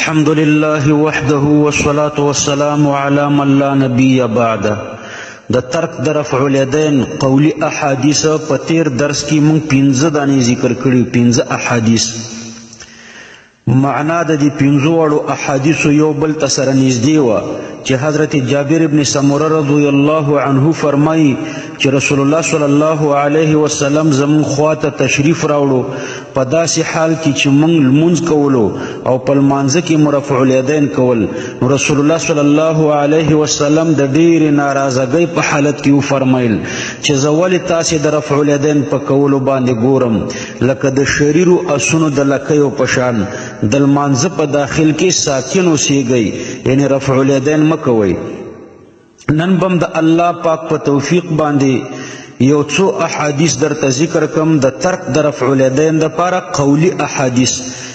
الحمد لله وحده والصلاة والسلام على من لا نبي بعده. د ترک د رفع الیدین قولی احادیث په تیر درس کې مونږ 15 دانې ذکر کړي، 15 احادیث. معنا د دې 15 احادیث یو بل ته سره نږدې وه چې حضرت جابر ابن سمره رضی الله عنه فرمایي چې رسول الله صلی الله علیه وسلم زمون خواته تشریف راوړو په داسې حال کې چې موږ لمونځ کولو او په لمانځه کې مرفع الیدین کول. رسول الله صلی الله علیه وسلم د ډېرې ناراضګۍ په حالت کې وفرمیل چې زه ولې تاسې د رفع الیدین په کولو باندې ګورم لکه د شریرو اسونو د لکیو په شان. د لمانځه په داخل کې ساکن اوسیږئ، یعنی رفع الیدین مه کوئ. نن بم د الله پاک په توفیق باندې یو څو احادیث درته ذکر کم د ترک د رفع الیدین دپاره قولی احادیث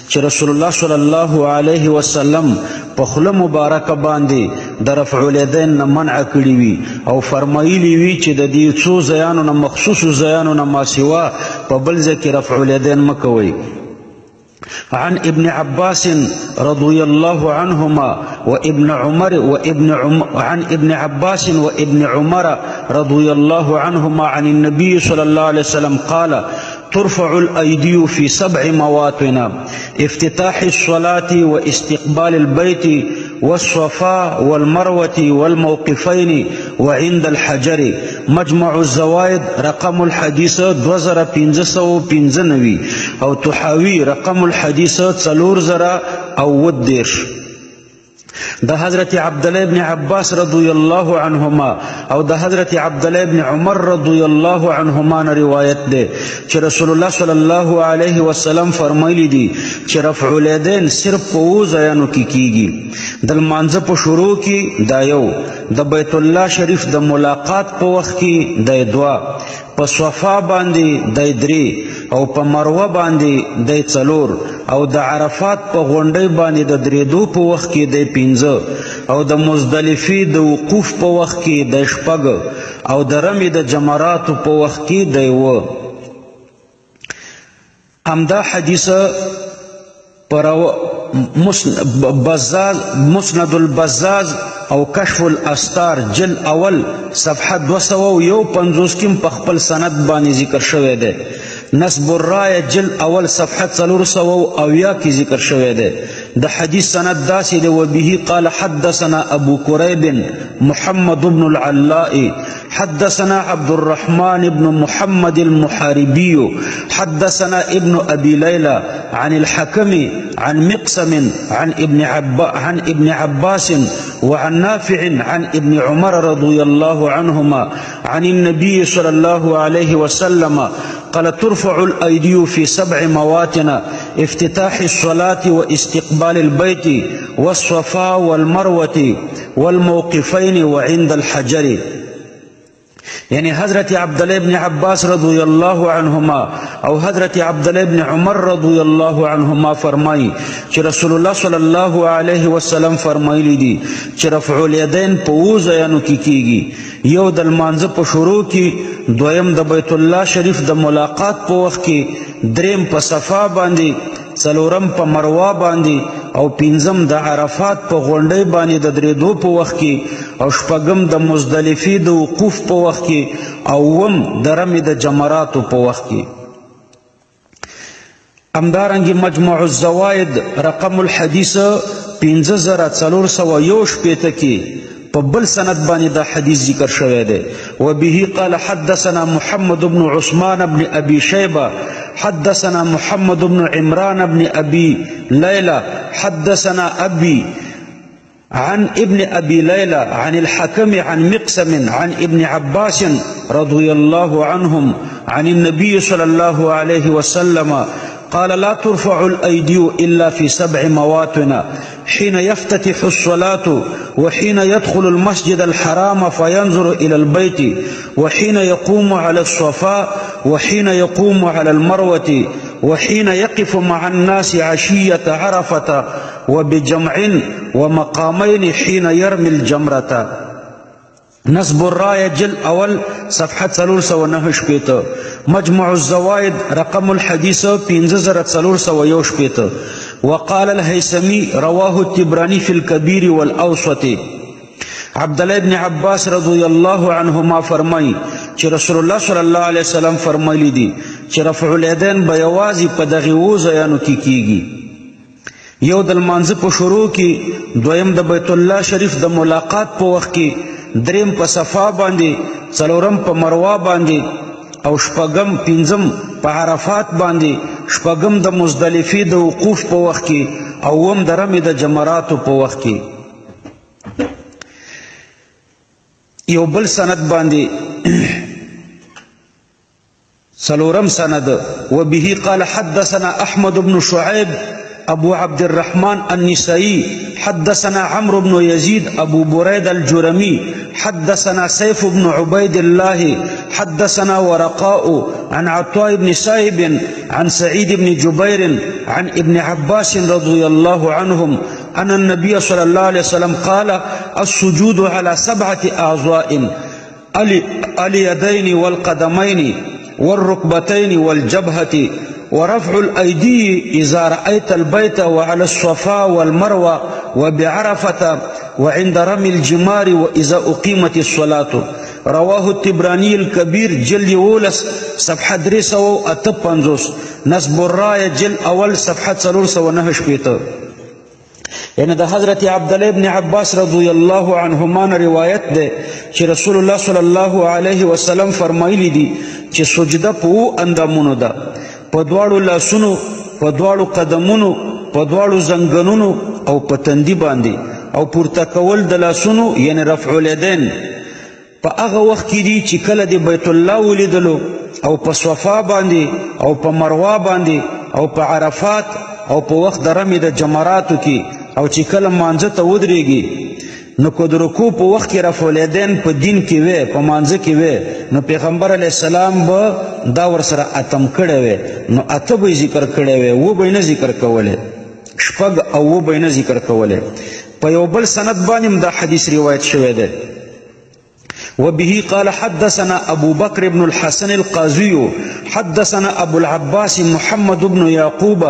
چې رسول الله صلی الله علیه وسلم په خوله مبارکه باندې د رفع الیدین نه منع کړي وي او فرمایلی وي چې د دې څو ځایانو نه مخصوصو ځایانو نه ماسوا په بل ځای کې رفع الیدین مه کوئ. عن ابن عباس رضي الله عنهما عن ابن عباس وابن عمر رضي الله عنهما عن النبي صلى الله عليه وسلم قال: ترفع الأيدي في 7 مواطن: افتتاح الصلاة واستقبال البيت والصفا والمروة والموقفين وعند الحجر. مجمع الزوائد رقم الحديث 2595 او تحاوي رقم الحديث 4010. د حضرت عبدالله ابن عباس رضی الله عنهما او د حضرت عبدالله ابن عمر رضی الله عنهما نه روایت ده چې رسول الله صلی الله علیه وسلم فرمایلی دي چې رفع الیدین صرف په 2 ځایانو کې کیږي. د لمانځه په شروع کې دا یو، د بیت الله شریف د ملاقات په وخت کې د 2، په صفا باندې د 3 او په مروه باندې د 4 او د عرفات په غونډۍ باندې د 3 په وخت کې د 15 او د مزدلفې د وقوف په وخت کې د 6 او د رمی د جمراتو په وخت کې د 1. همدا حدیثه پر مسند البزاز او کشف الاستار جل اول صفحه 251 کې په خپل سند باندې ذکر شوی دی. نصب الرایه جل اول صفحه 400 کې ذکر شوی دی. د حدیث سند داسې دی: وبه قال حدثنا ابو كريب محمد بن العلاء حدثنا عبد الرحمن بن محمد المحاربي حدثنا ابن ابي ليلى عن الحكم عن مقسم عن ابن عباس وعن نافع عن ابن عمر رضي الله عنهما عن النبي صلى الله عليه وسلم قال: ترفع الأيدي في 7 مواطن: افتتاح الصلاة واستقبال البيت والصفا والمروة والموقفين وعند الحجر. یعنی حضرت عبدالله ابن عباس رضی الله عنهما او حضرت عبدالله ابن عمر رضی الله عنهما فرمایي چې رسول الله صلی الله علیه وسلم فرمایلی دي چې رفع الیدین په 2 ځایانو کې کیږي: یو د لمانځه په شروع کې، دویم د بیت الله شریف د ملاقات په وخت کې، دریم په صفا باندې، څلورم په مروه باندې او 5م د عرفات په غونډۍ باندې د 3 په وخت کې او 6م د مزدلفې د وقوف په وخت کې او 9م د رمی د جمراتو په وخت کې. همدارنګه مجموع الزوائد رقم الحديث 5418 کې په بل سند باندې دا حدیث ذکر شوی دی. وبه قال حدثنا محمد بن عثمان بن ابي شيبه حدثنا محمد بن عمران بن ابي ليلى حدثنا ابي عن ابن ابي ليلى عن الحكم عن مقسم عن ابن عباس رضي الله عنهم عن النبي صلى الله عليه وسلم قال: لا ترفع الأيدي إلا في 7 مواطن: حين يفتتح الصلاة، وحين يدخل المسجد الحرام فينظر إلى البيت، وحين يقوم على الصفا، وحين يقوم على المروة، وحين يقف مع الناس عشية عرفة، وبجمع ومقامين حين يرمي الجمرة. نصب الراية جل اول صفحه 409. مجموع الزوائد رقم الحديث 5418. وقال الهيثمي رواه التبراني في الكبير والأوسط. عبدالله ابن عباس رضی الله عنهما فرمای چې رسول الله صلی الله علیه وسلم فرمایلی دي چې رفع الیدین به یوازې په دغه اوو ځایانو کې کیږي. یو د لمانځه په شروع کې، دویم د بیت الله شریف د ملاقات په وخت کې، دریم په صفا باندې، څلورم په مروه باندې، او شپږم پنځم په عرفات باندې، شپږم د مزدلفې د وقوف په وخت کې، او اووم د رمي د جمراتو په وخت کې. یو بل سند باندې څلورم سند، وبه قال حدثنا احمد بن شعيب ابو عبد الرحمن النسائي حدثنا عمرو بن يزيد ابو بريد الجرمي حدثنا سيف بن عبيد الله حدثنا ورقاء عن عطاء بن سائب عن سعيد بن جبير عن ابن عباس رضي الله عنهم أن النبي صلى الله عليه وسلم قال السجود على 7 أعضاء: اليدين والقدمين والركبتين والجبهة، ورفع الأيدي إذا رأيت البيت وعلى الصفا والمروة وبعرفة وعند رمي الجمار وإذا أقيمت الصلاة. رواه التبراني الكبير جلد اولس صفحة 358، نصب الراية جلد اول صفحة 309. یعنی د حضرت عبدالله ابن عباس رضی الله عنهما روایت ده چې رسول الله صلی الله علیه وسلم فرمایلی دي چې سجده په اوو اندامونو ده، په دواړو لاسونو، په دواړو قدمونو، په دواړو زنګنونو او په تندي باندې، او پورته کول د لاسونو یعنی رفع الیدین په هغه وخت کې دي چې کله د بیت الله ولیدلو، او په صفا باندې، او په مروه باندې، او په عرفات، او په وخت د رمي د جمراتو کې، او چې کله مانځه ته ودرېږي نو که د رکوع په وخت کې رفع الیدین په دین کې وی، په مانځه کې وی، نو پیغمبر علیه السلام به دا ورسره اتم کړی وی، نو اته به یې ذکر کړی وی، اووه به یې نه ذکر کولی، شپږ او اووه به یې نه ذکر کولی. په یو بل سند باندې هم دا حدیث روایت شوی دی. وبه قال حدثنا أبو بكر بن الحسن القاضي حدثنا أبو العباس محمد بن يعقوب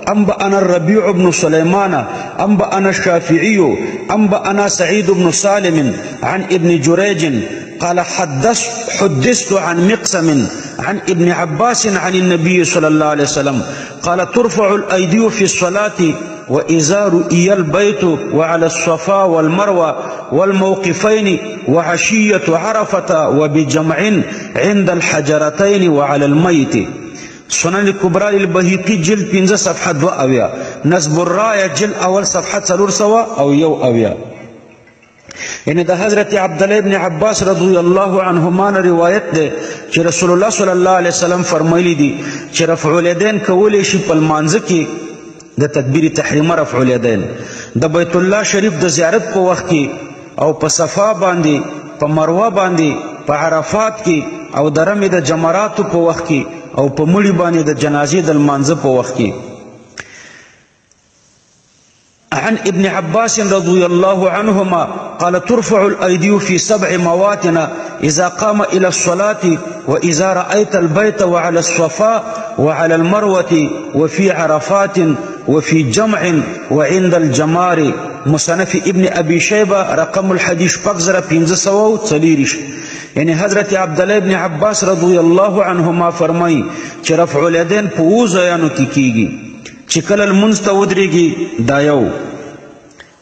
أنبأنا الربيع بن سليمان أنبأنا الشافعي أنبأنا سعيد بن سالم عن ابن جريج قال حدثت عن مقسم عن ابن عباس عن النبي صلى الله عليه وسلم قال ترفع الأيدي في الصلاة وإذا رؤي البيت وعلى الصفا والمروة والموقفين وعشية عرفة وبجمع عند الحجرتين وعلى الميت. سنن الكبرى البهقي جلد 15 صفحة 2 نصب الراية جلد اول صفحة 300 او یو اویا. یعنی د حضرت عبدالله ابن عباس رضی الله عنهما روایت ده چې رسول الله صلی الله علیه وسلم فرمایلی دي چې رفع الیدین کولی شي په لمانځه کې د تکبیر تحریمه رفع الیدین، د بیت الله شریف د زیارت په وخت کې، او په صفا باندې، په مروه باندې، په عرفات کې، او د رمي د جمراتو په وخت کې، او په مړي باندې د جنازې د لمانځه په وخت کې. عن ابن عباس رضي الله عنهما قال ترفع الأيدي في 7 مواطن إذا قام إلى الصلاة وإذا رأيت البيت وعلى الصفا وعلى المروة وفي عرفات وفي جمع وعند الجمار. مصنف ابن أبي شيبة رقم الحديث پکزر 540. یعنی حضرت عبدالله ابن عباس رضی الله عنهما فرمائی چې رفع الیدین په اوو ځایانو کې کیږي، چې کله لمونځ ته ودرېږي دا یو،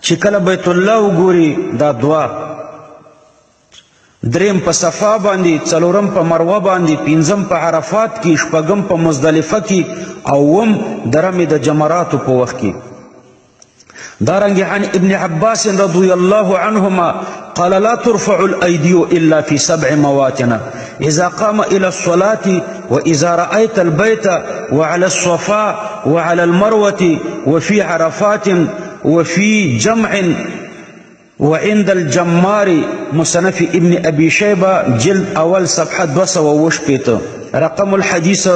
چې کله بیت الله وګوري دا دوه، دریم په صفا باندې، څلورم په مروه باندې، پنځم په عرفات کې، شپږم په مزدلفه کې، او اووم د رمي د جمراتو په وخت کې. دارنګ عن ابن عباس رضي الله عنهما قال لا ترفع الأيدي إلا في 7 مواطن إذا قام إلى الصلاة وإذا رأيت البيت وعلى الصفا وعلى المروة وفي عرفات وفي جمع وعند الجمار. مصنف ابن أبي شيبة جلد أول صفحة 208 رقم الحديث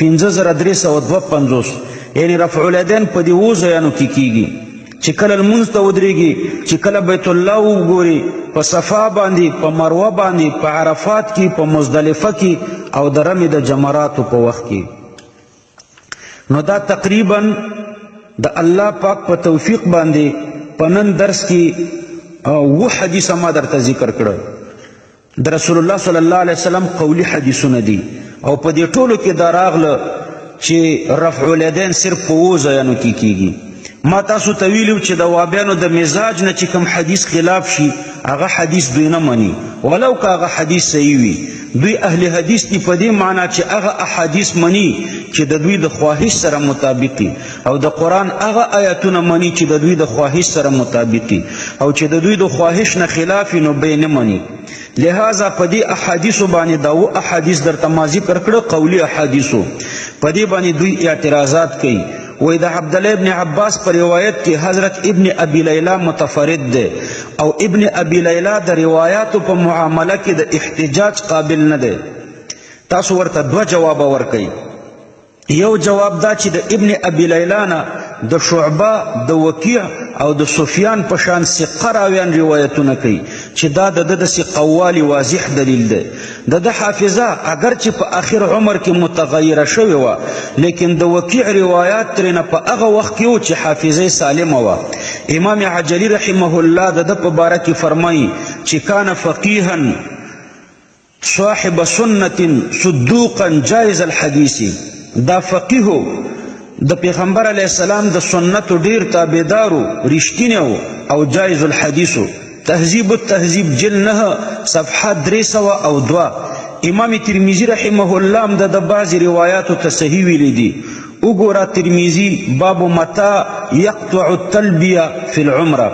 5352. یعنی رفع الیدین په دې اوو ځایانو کې کیږي، چې کله لمونځ ته ودرېږي، چې کله بیت الله وګوري، په صفا باندې، په مروه باندې، په عرفات کې، په مزدلفه کې، او د رمي د جمراتو په وخت کې. نو دا تقریبا د الله پاک په توفیق باندې په نن درس کې 7 حدیثه ما درته ذکر کړه د رسول الله صلی الله علیه وسلم قولی حدیثونه دي او په دې ټولو کې دا راغله چې رفع الیدین صرف په 7 ځایونو کې کیږي. ما تاسو ته ویلو چې د وابیانو د مزاج نه چې کوم حدیث خلاف شي هغه حدیث دوی نه مني ولو که هغه حدیث صحیح وي. دوی اهل حدیث دي په دې معنا چې هغه احادیث مني چې د دوی د خواهش سره مطابق دي او د قرآن هغه آیاتونه مني چې د دوی د خواهش سره مطابق دي او چې د دوی د خواهش نه خلاف نو به نه مني. لہذا په دې احادیثو باندې دا 7 احادیث درته ما ذکر کړه قولی احادیثو په دې باندې دوی اعتراضات کوي. وی دا عبدالله ابن عباس پر روایت کی حضرت ابن ابی لیلا متفرد دے او ابن ابی لیلا دا روایاتو پا معاملہ کی دا احتجاج قابل نہ دے. تاسو ورته 2 جواب ورکئی. یو جواب دا چې د ابن ابی لیلا نه د شعبه د وکیع او د سفیان په شان ثقه راویان روایتونه کوي چې دا د ثقوالي واضح دلیل دی. د حافظه اگر چې په آخر عمر کې متغیره شوې وه لیکن د وکیع روایات ترېنه په هغه وخت کې و چې حافظه سالمه وه. امام عجلی رحمه الله د په باره کې فرمایي چې کان فقیها صاحب سنت صدوقا جائز الحدیث. دا فقیهو د پیغمبر علیه السلام د سنتو ډیر تابعدارو رښتینی او جایز الحدیثو. تهذیب التهذیب جل 9 صفحه 302. امام ترمذی رحمه الله هم د بعض روایاتو ته صحیح ویلی دي. وګوره ترمذی باب متى يقطع التلبیه فی العمره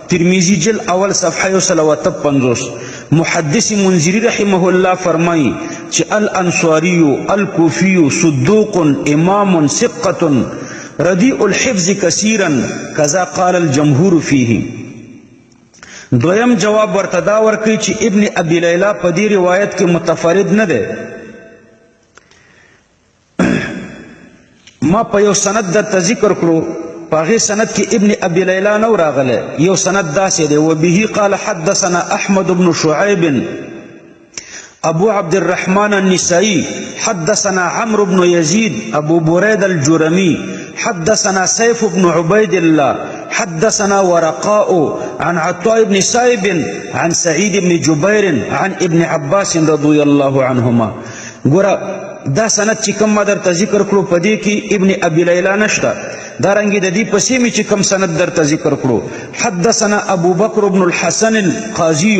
ترمذی جل اول صفحه 153. محدث منذری رحمه الله فرمائی چې الانصاری الکوفی صدوق امام ثقة ردیء الحفظ کثیرا کذا قال الجمهور فیه. دویم جواب ورته دا ورکړي چې ابن ابي لیلا په دې روایت کې متفرد نه دی. ما په یو سند درته ذکر کړو په هغې سند کې ابن ابي لیلا نو راغلی. یو سند داسې دی وبه قال حدثنا احمد بن شعيب ابو عبد الرحمن النسائي حدثنا عمرو بن يزيد ابو بريد الجرمي حدثنا سيف بن عبيد الله حدثنا ورقاء عن عطاء بن سائب عن سعيد بن جبير عن ابن عباس رضي الله عنهما. ګوره دا سند چې کوم ما درته ذکر کړو په دې کې ابن ابي لیلا نشته. دارنګې د دې پسې مې چې کوم سند درته ذکر کړو حدثنا ابو بکر بن الحسن القاضي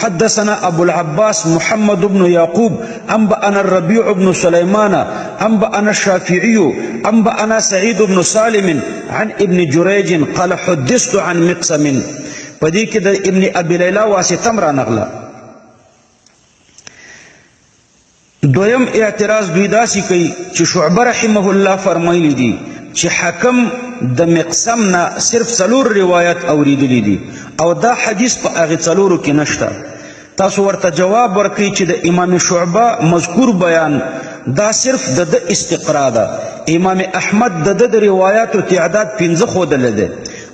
حدثنا ابو العباس محمد بن يعقوب انبأنا الربيع بن سليمان انبأنا الشافعي انبأنا سعيد بن سالم عن ابن جريج قال حدثت عن مقسم. په دې کې د ابن ابي لیلا واسطه را نغله. دویم اعتراض دوی داسې کوي چې شعبه رحمه الله فرمایلی دي چې حکم د مقسم نه صرف 4 روایت اوریدلی دي او دا حدیث په هغې 4 کې نشته. تاسو ورته جواب ورکړئ چې د امام شعبه مذکور بیان دا صرف د استقرا ده. امام احمد د روایاتو تعداد 15 ښودلی دی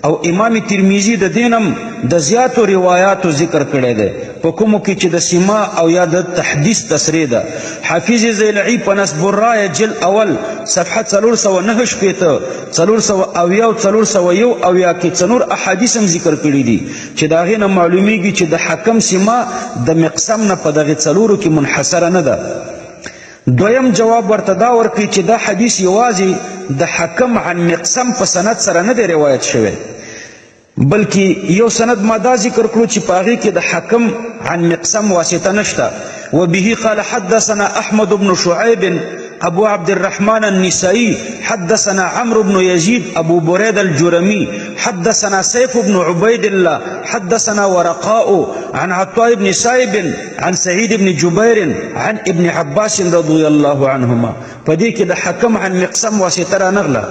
او امام ترمذی د دینم د زیاتو روایاتو ذکر کړی دی په کومو کې چې د سما او یا د تحدیث تصریح ده. حافظ زیلعی په نصب الرایه جل اول صفحه 409 شپېته 400 او 401 کې څلور احادیث هم ذکر کړي دي چې د هغې نه معلومیږي چې د حکم سما د مقسم نه په دغې 4 کې منحصره نه ده. دویم جواب ورته دا ورکړي چې دا حدیث یوازې د حکم عن مقسم په سند سره نه دی روایت شوی بلکې یو سند ما دا ذکر کړو چې په هغې کې د حکم عن مقسم واسطه نشته. وبه قال حدثنا احمد بن شعيب ابو عبد الرحمن النسائي حدثنا عمرو بن يزيد ابو بريد الجرمي حدثنا سيف بن عبيد الله حدثنا ورقاء عن عطاء بن سائب عن سعيد بن جبير عن ابن عباس رضي الله عنهما. فدې کې د حکم عن مقسم واسطه را نغله.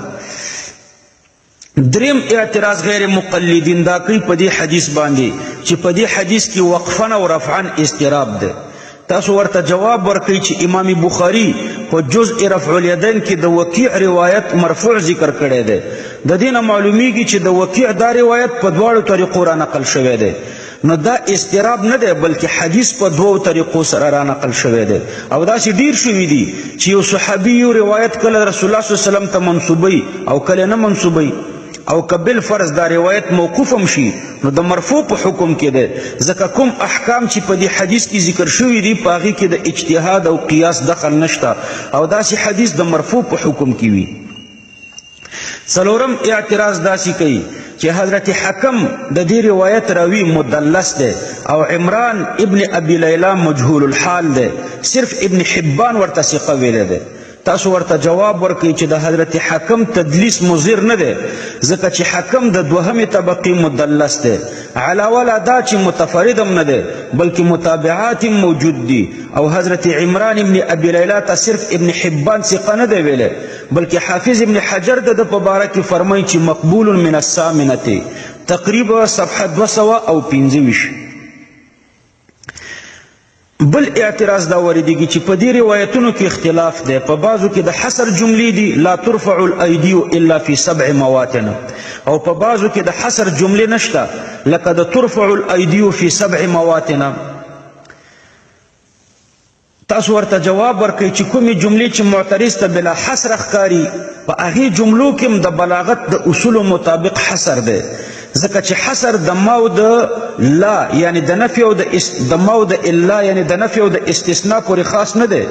دریم اعتراض غیر مقلدین دا کوي په دې حدیث باندې چې په دې حدیث کې وقفا او رفعا اضطراب ده. تاسو ورته جواب ورکړئ چې امام بخاری په جزء رفع الیدین کې د وکیع روایت مرفوع ذکر کړی دی. د دې نه معلومیږي چې د وکیع دا روایت په 2 طریقو را نقل شوی دی. نو دا اضطراب نه دی بلکې حدیث په 2 طریقو سره را نقل شوی دی او داسې ډیر شوي دي چې یو صحابي یو روایت کله رسول الله صلی الله علیه وسلم ته منسوبوي او کله نه منسوبوي. او کبل فرض دا روایت موقوف هم شي نو د مرفوع په حکم کې ده ځکه کوم احکام چې په دې حدیث کې ذکر شوي دي په هغې کې د اجتهاد او قیاس دخل نشته او داسې حدیث د مرفوع په حکم کې وي. څلورم اعتراض داسې کوي چې حضرت حکم د دې روایت راوي مدلس دی او عمران ابن ابي لیلا مجهول الحال دی، صرف ابن حبان ورته ثقه ویلی دی. تاسو ورته جواب ورکوئ چې د حضرت حکم تدلیس مضر نه دی ځکه چې حکم د دوهمې طبقې مدلس دی، علاوه له دا چې متفرد هم نه دی بلکې متابعات هم موجود دي او حضرت عمران ابن ابي لیلا ته صرف ابن حبان ثقه نه دی ویلی بلکې حافظ ابن حجر د په باره کې فرمایي چې مقبول من الثامنه تقریبا صفحه 225. بل اعتراض دا وردیږي چې په دې روایتونو کې اختلاف دی، په بعضو کې د حصر جملې دي لا ترفع الايدي الا في 7 مواطن او په بعضو کې د حصر جملې نشته لکه د ترفع الايدي في 7 مواطن. تاسو ورته جواب ورکړئ چې کومې جملې چې معترض ته بلا حصر ښکاري په هغې جملو کې هم د بلاغت د اصولو مطابق حصر دی ځکه چې حصر د ما او د لا یعنی د نفي او د ما او د الا یعنی د نفي او د استثناء پورې خاص نه دی.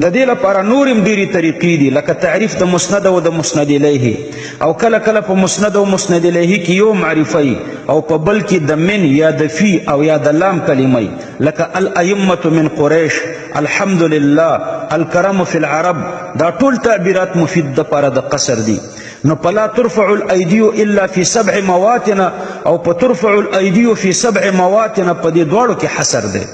د دې لپاره نور هم ډېرې طریقې دي لکه تعریف د مسند او د مسند الیه او کله کله په مسند او مسند الیه کې یو معرفه او په بل کې د من یا د فی او یا د لام کلمه لکه الائمه من قریش، الحمد لله، الکرم فی العرب، دا ټول تعبیرات مفید د پاره د قصر دي. نو پلا ترفع الايدي الا في 7 مواطن او په ترفع الايدي في 7 مواطن په دې دواړو کې حصر دی.